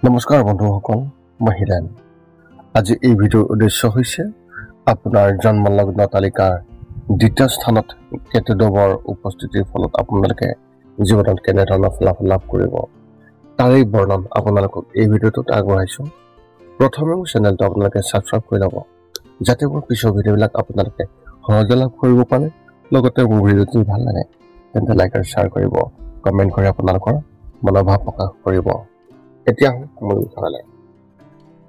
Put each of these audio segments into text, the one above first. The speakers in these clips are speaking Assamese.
নমস্কাৰ বন্ধুসকল, মই হিৰেণ। আজি এই ভিডিঅ'ৰ উদ্দেশ্য হৈছে আপোনাৰ জন্মলগ্ন তালিকাৰ দ্বিতীয় স্থানত কেতুদেৱৰ উপস্থিতিৰ ফলত আপোনালোকে জীৱনত কেনেধৰণৰ ফলাফল লাভ কৰিব তাৰেই বৰ্ণন আপোনালোকক এই ভিডিঅ'টোত আগবঢ়াইছোঁ। প্ৰথমে মোৰ চেনেলটো আপোনালোকে ছাবস্ক্ৰাইব কৰি ল'ব, যাতে মোৰ পিছৰ ভিডিঅ'বিলাক আপোনালোকে সহজে লাভ কৰিব পাৰে। লগতে মোৰ ভিডিঅ'টো ভাল লাগে তেন্তে লাইক আৰু শ্বেয়াৰ কৰিব, কমেণ্ট কৰি আপোনালোকৰ মনোভাৱ প্ৰকাশ কৰিব। এতিয়া মূল বিষয়লৈ।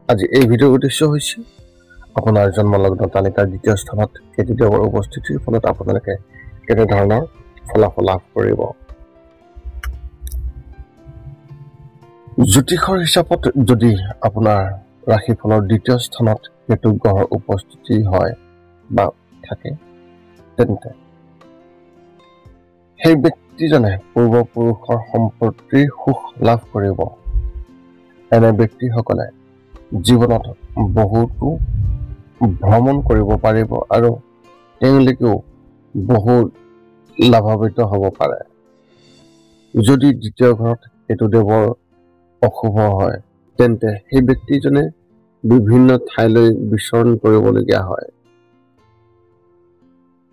আজি এই ভিডিঅ'ৰ উদ্দেশ্য হৈছে আপোনাৰ জন্মলগ্ন তালিকাৰ দ্বিতীয় স্থানত কেতুদেৱৰ উপস্থিতিৰ ফলত আপোনালোকে কেনেধৰণৰ ফলাফল লাভ কৰিব। জ্যোতিষৰ হিচাপত যদি আপোনাৰ ৰাশিফলৰ দ্বিতীয় স্থানত কেতু গ্ৰহৰ উপস্থিতি হয় বা থাকে, তেন্তে সেই ব্যক্তিজনে পূৰ্বপুৰুষৰ সম্পত্তিৰ সুখ লাভ কৰিব। এনে ব্যক্তিসকলে জীৱনত বহুতো ভ্ৰমণ কৰিব পাৰিব আৰু তেওঁলোকেও বহুত লাভান্বিত হ'ব পাৰে। যদি দ্বিতীয় ঘৰত কেতুদেৱৰ অশুভ হয়, তেন্তে সেই ব্যক্তিজনে বিভিন্ন ঠাইলৈ বিচৰণ কৰিবলগীয়া হয়।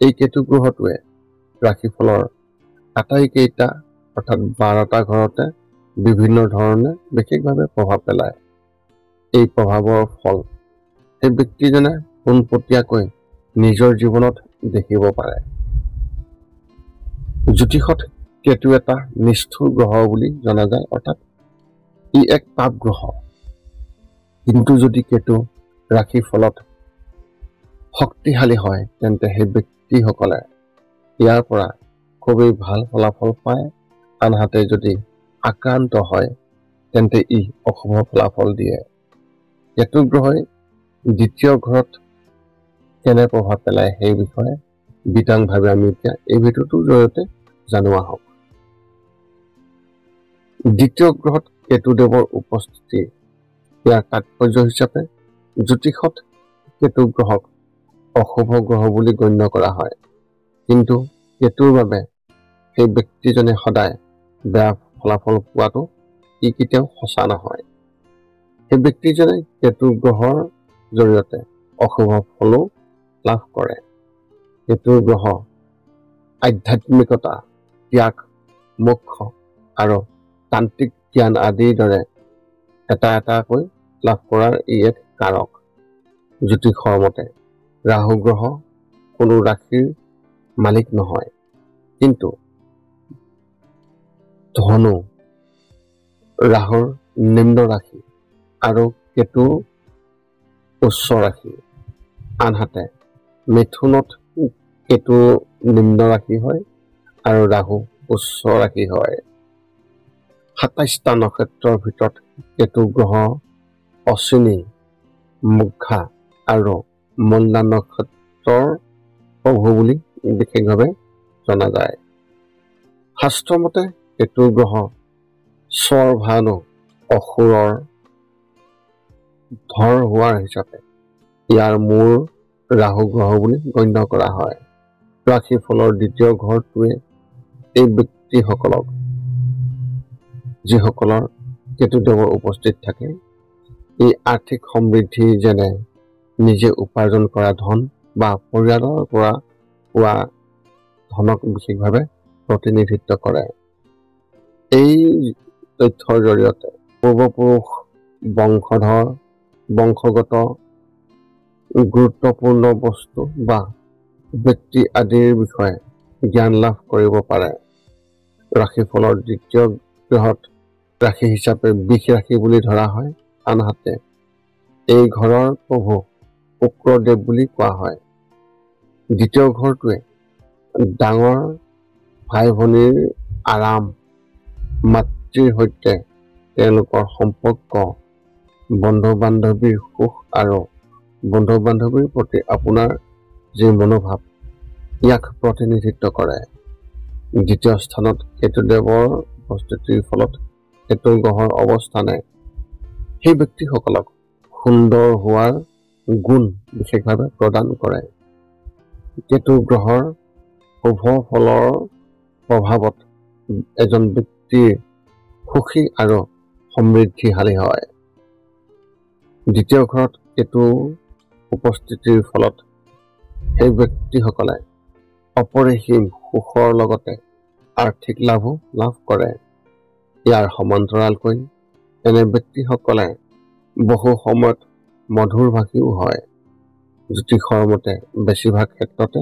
এই কেতু গ্ৰহটোৱে ৰাশিফলৰ আটাইকেইটা অৰ্থাৎ 12টা ঘৰতে বিভিন্ন ধৰণে বিশেষভাৱে প্ৰভাৱ পেলায়। এই প্ৰভাৱৰ ফল সেই ব্যক্তিজনে পোনপটীয়াকৈ নিজৰ জীৱনত দেখিব পাৰে। জ্যোতিষত কেতু এটা নিষ্ঠুৰ গ্ৰহ বুলি জনা যায়, অৰ্থাৎ ই এক পাপ গ্ৰহ। কিন্তু যদি কেতু ৰাশিফলত শক্তিশালী হয়, তেন্তে সেই ব্যক্তিসকলে ইয়াৰ পৰা খুবেই ভাল ফলাফল পায়। আনহাতে যদি আক্ৰান্ত হয়, তেন্তে ই অশুভ ফলাফল দিয়ে। কেতু গ্ৰহই দ্বিতীয় ঘৰত কেনে প্ৰভাৱ পেলায় সেই বিষয়ে বিতংভাৱে আমি এতিয়া এই ভিডিঅ'টোৰ জৰিয়তে জানো আহক। দ্বিতীয় গ্ৰহত কেতুদেৱৰ উপস্থিতি, ইয়াৰ তাৎপৰ্য হিচাপে জ্যোতিষত কেতু গ্ৰহক অশুভ গ্ৰহ বুলি গণ্য কৰা হয়। কিন্তু কেতুৰ বাবে সেই ব্যক্তিজনে সদায় বেয়া ফলাফল পোৱাটো ই কেতিয়াও সঁচা নহয়। সেই ব্যক্তিজনে কেতু গ্ৰহৰ জৰিয়তে অশুভ ফলো লাভ কৰে। কেতু গ্ৰহ আধ্যাত্মিকতা, ত্যাগ, মোক্ষ আৰু তান্ত্ৰিক জ্ঞান আদিৰ দৰে এটা এটাকৈ লাভ কৰাৰ ই এক কাৰক। জ্যোতিষৰ মতে ৰাহু গ্ৰহ কোনো ৰাশিৰ মালিক নহয়, কিন্তু ধনু ৰাহুৰ নিম্ন ৰাশি আৰু কেতু উচ্চ ৰাশি। আনহাতে মিথুনত কেতু নিম্ন ৰাশি হয় আৰু ৰাহু উচ্চ ৰাশি হয়। 27টা নক্ষত্ৰৰ ভিতৰত কেতু গ্ৰহ অশ্বিনী, মুঘা আৰু মূলা নক্ষত্ৰৰ প্ৰভু বুলি বিশেষভাৱে জনা যায়। শাস্ত্ৰমতে কেতু গ্ৰহ স্বৰ ভানু অসুৰৰ ধৰ হোৱাৰ হিচাপে ইয়াৰ মূল ৰাহু গ্ৰহ বুলি গণ্য কৰা হয়। ৰাশিফলৰ দ্বিতীয় ঘৰটোৱে এই ব্যক্তিসকলক, যিসকলৰ কেতুদেৱৰ উপস্থিত থাকে, এই আৰ্থিক সমৃদ্ধি যেনে নিজে উপাৰ্জন কৰা ধন বা পৰিয়ালৰ পৰা পোৱা ধনক বিশেষভাৱে প্ৰতিনিধিত্ব কৰে। এই তথ্যৰ জৰিয়তে পূৰ্বপুৰুষ, বংশধৰ, বংশগত গুৰুত্বপূৰ্ণ বস্তু বা ব্যক্তি আদিৰ বিষয়ে জ্ঞান লাভ কৰিব পাৰে। ৰাশিফলৰ দ্বিতীয় গৃহত ৰাশি হিচাপে বৃষ ৰাশি বুলি ধৰা হয়। আনহাতে এই ঘৰৰ প্ৰভু শুক্ৰদেৱ বুলি কোৱা হয়। দ্বিতীয় ঘৰটোৱে ডাঙৰ ভাই ভনীৰ আৰাম, মাতৃৰ সৈতে তেওঁলোকৰ সম্পৰ্ক, বন্ধু বান্ধৱীৰ সুখ আৰু বন্ধু বান্ধৱীৰ প্ৰতি আপোনাৰ যি মনোভাৱ, ইয়াক প্ৰতিনিধিত্ব কৰে। দ্বিতীয় স্থানত কেতুদেৱৰ উপস্থিতিৰ ফলত কেতু গ্ৰহৰ অৱস্থানে সেই ব্যক্তিসকলক সুন্দৰ হোৱাৰ গুণ বিশেষভাৱে প্ৰদান কৰে। কেতু গ্ৰহৰ শুভ ফলৰ প্ৰভাৱত এজন ব্যক্তিৰ সুখী আৰু সমৃদ্ধিশালী হয়। দ্বিতীয় ঘৰত কেতু উপস্থিতিৰ ফলত সেই ব্যক্তিসকলে অপৰিসীম সুখৰ লগতে আৰ্থিক লাভো লাভ কৰে। ইয়াৰ সমান্তৰালকৈ এনে ব্যক্তিসকলে বহু সময়ত মধুৰভাষীও হয়। জ্যোতিষৰ মতে বেছিভাগ ক্ষেত্ৰতে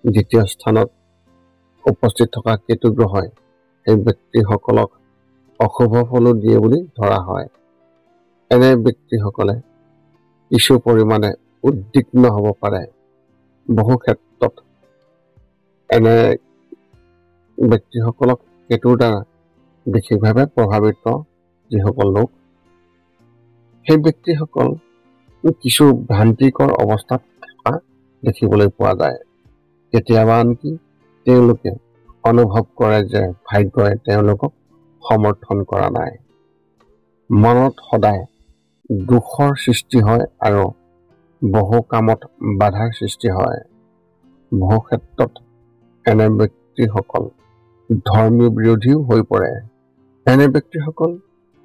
দ্বিতীয় স্থানত উপস্থিত থকা কেতু গ্ৰহই সেই ব্যক্তিসকলক অশুভ ফলো দিয়ে বুলি ধৰা হয়। এনে ব্যক্তিসকলে কিছু পৰিমাণে উদ্বিগ্ন হ'ব পাৰে। বহু ক্ষেত্ৰত এনে ব্যক্তিসকলক কেতুৰ দ্বাৰা বিশেষভাৱে প্ৰভাৱিত যিসকল লোক, সেই ব্যক্তিসকল কিছু ভ্ৰান্তিকৰ অৱস্থাত থকা দেখিবলৈ পোৱা যায়। কেতিয়াবা আনকি তেওঁলোকে অনুভৱ কৰে যে ভাগ্যই তেওঁলোকক সমৰ্থন কৰা নাই। মনত সদায় দুখৰ সৃষ্টি হয় আৰু বহু কামত বাধাৰ সৃষ্টি হয়। বহু ক্ষেত্ৰত এনে ব্যক্তিসকল ধৰ্মীয় বিৰোধীও হৈ পৰে। এনে ব্যক্তিসকল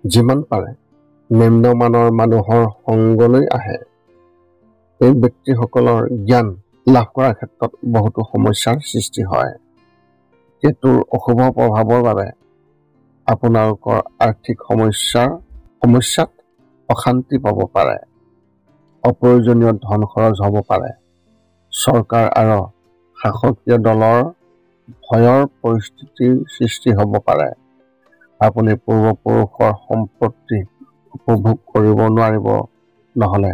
যিমান পাৰে নিম্নমানৰ মানুহৰ সংগলৈ আহে। এই ব্যক্তিসকলৰ জ্ঞান লাভ কৰাৰ ক্ষেত্ৰত বহুতো সমস্যাৰ সৃষ্টি হয়। কেতুৰ অশুভ প্ৰভাৱৰ বাবে আপোনালোকৰ আৰ্থিক সমস্যাত অশান্তি পাব পাৰে। অপ্ৰয়োজনীয় ধন খৰচ হ'ব পাৰে। চৰকাৰ আৰু শাসকীয় দলৰ ভয়ৰ পৰিস্থিতিৰ সৃষ্টি হ'ব পাৰে। আপুনি পূৰ্বপুৰুষৰ সম্পত্তি উপভোগ কৰিব নোৱাৰিব, নহ'লে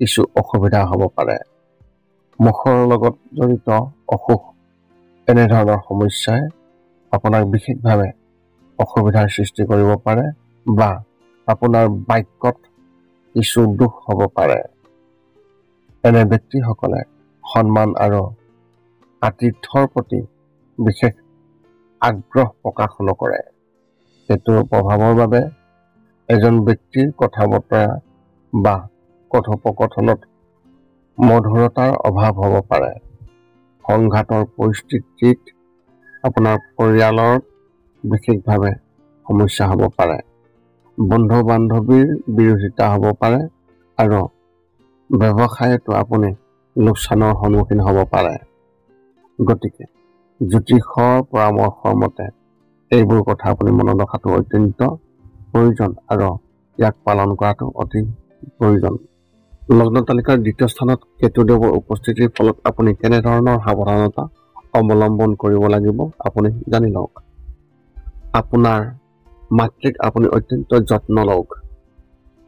কিছু অসুবিধা হ'ব পাৰে। মুখৰ লগত জড়িত অসুখ এনেধৰণৰ সমস্যাই আপোনাক বিশেষভাৱে অসুবিধাৰ সৃষ্টি কৰিব পাৰে বা আপোনাৰ বাক্যত কিছু দুখ হ'ব পাৰে। এনে ব্যক্তিসকলে সন্মান আৰু আতিথ্যৰ প্ৰতি বিশেষ আগ্ৰহ প্ৰকাশ নকৰে। কেতুৰ প্ৰভাৱৰ বাবে এজন ব্যক্তিৰ কথা বতৰা বা কথোপকথনত মধুৰতাৰ অভাৱ হ'ব পাৰে। সংঘাতৰ পৰিস্থিতিত আপোনাৰ পৰিয়ালৰ বিশেষভাৱে সমস্যা হ'ব পাৰে। বন্ধু বান্ধৱীৰ বিৰোধিতা হ'ব পাৰে আৰু ব্যৱসায়তো আপুনি লোকচানৰ সন্মুখীন হ'ব পাৰে। গতিকে জ্যোতিষৰ পৰামৰ্শৰ মতে এইবোৰ কথা আপুনি মনত ৰখাটো অত্যন্ত প্ৰয়োজন আৰু ইয়াক পালন কৰাটো অতি প্ৰয়োজন। লগ্ন তালিকাৰ দ্বিতীয় স্থানত কেতুদেৱৰ উপস্থিতিৰ ফলত আপুনি কেনেধৰণৰ সাৱধানতা অৱলম্বন কৰিব লাগিব আপুনি জানি লওক। আপোনাৰ মাতৃক আপুনি অত্যন্ত যত্ন লওক।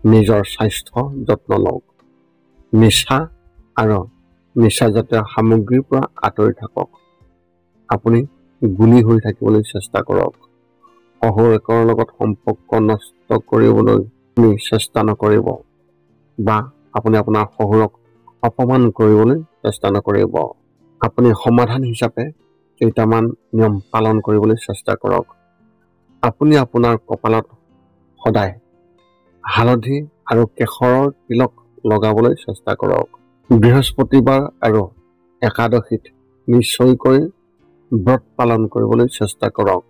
নিজৰ স্বাস্থ্য যত্ন লওক। নিচা আৰু নিচাজাতীয় সামগ্ৰীৰ পৰা আঁতৰি থাকক। আপুনি গুণী হৈ থাকিবলৈ চেষ্টা কৰক। শহুৰেকৰ লগত সম্পৰ্ক নষ্ট কৰিবলৈ আপুনি চেষ্টা নকৰিব বা আপুনি আপোনাৰ শহুৰক অপমান কৰিবলৈ চেষ্টা নকৰিব। আপুনি সমাধান হিচাপে কেইটামান নিয়ম পালন কৰিবলৈ চেষ্টা কৰক। আপুনি আপোনাৰ কপালত সদায় হালধি আৰু কেশৰৰ তিলক লগাবলৈ চেষ্টা কৰক। বৃহস্পতিবাৰ আৰু একাদশীত নিশ্চয়কৈ ব্ৰত পালন কৰিবলৈ চেষ্টা কৰক।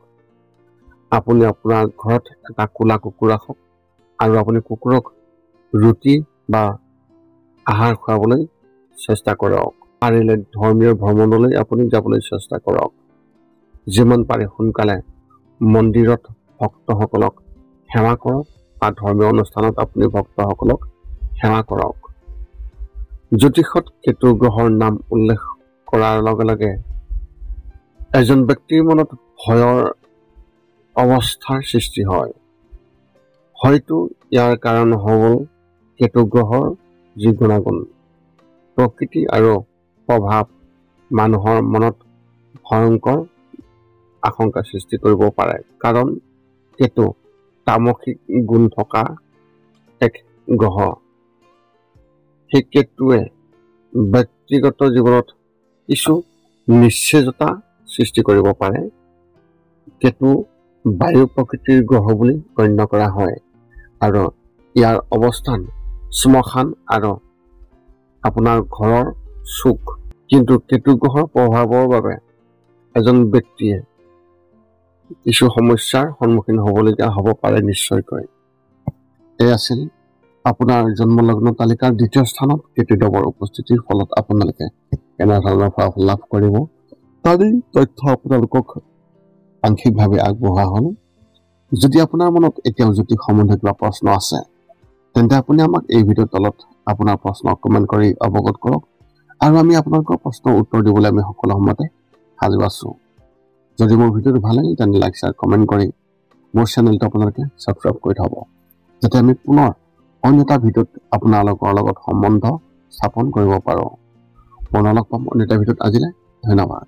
আপুনি আপোনাৰ ঘৰত এটা কোলা কুকুৰ ৰাখক আৰু আপুনি কুকুৰক ৰুটি বা আহাৰ খুৱাবলৈ চেষ্টা কৰক। পাৰিলে ধৰ্মীয় ভ্ৰমণলৈ আপুনি যাবলৈ চেষ্টা কৰক। যিমান পাৰে সোনকালে মন্দিৰত ভক্তসকলক সেৱা কৰক বা ধৰ্মীয় অনুষ্ঠানত আপুনি ভক্তসকলক সেৱা কৰক। জ্যোতিষত কেতু গ্ৰহৰ নাম উল্লেখ কৰাৰ লগে লগে এজন ব্যক্তিৰ মনত ভয়ৰ অৱস্থাৰ সৃষ্টি হয়। হয়তো ইয়াৰ কাৰণ হ'ল কেতু গ্ৰহৰ যি গুণাগুণ, প্ৰকৃতি আৰু প্ৰভাৱ মানুহৰ মনত ভয়ংকৰ আশংকা সৃষ্টি কৰিব পাৰে। কাৰণ কেতু তামসিক গুণ থকা এক গ্ৰহ। সেই কেতুৱে ব্যক্তিগত জীৱনত কিছু নিশ্চয়তা সৃষ্টি কৰিব পাৰে। কেতু বায়ু প্ৰকৃতিৰ গ্ৰহ বুলি গণ্য কৰা হয় আৰু ইয়াৰ অৱস্থান শ্মশান আৰু আপোনাৰ ঘৰৰ চুক। কিন্তু কেতু গ্ৰহৰ প্ৰভাৱৰ বাবে এজন ব্যক্তিয়ে কিছু সমস্যাৰ সন্মুখীন হ'বলগীয়া হ'ব পাৰে নিশ্চয়কৈ। এই আছিল আপোনাৰ জন্মলগ্ন তালিকাৰ দ্বিতীয় স্থানত কেতুদেৱৰ উপস্থিতিৰ ফলত আপোনালোকে কেনেধৰণৰ ফলাফল লাভ কৰিব তাৰে তথ্য আপোনালোকক আংশিকভাৱে আগবঢ়োৱা হ'ল। যদি আপোনাৰ মনত এতিয়াও জ্যোতিষ সম্বন্ধীয় কিবা প্ৰশ্ন আছে তেন্তে আপুনি আমাক এই ভিডিঅ'ৰ তলত আপোনাৰ প্ৰশ্ন কমেণ্ট কৰি অৱগত কৰক আৰু আমি আপোনালোকৰ প্ৰশ্নৰ উত্তৰ দিবলৈ আমি সকলো সময়তে সাজু আছোঁ। যদি মোৰ ভিডিঅ'টো ভাল লাগে তেন্তে লাইক শ্বেয়াৰ কমেণ্ট কৰি মোৰ চেনেলটো আপোনালোকে ছাবস্ক্ৰাইব কৰি থ'ব যাতে আমি পুনৰ অন্য এটা ভিডিঅ'ত আপোনালোকৰ লগত সম্বন্ধ স্থাপন কৰিব পাৰোঁ। পুনৰ লগ পাম অন্য এটা ভিডিঅ'ত। আজিলৈ ধন্যবাদ।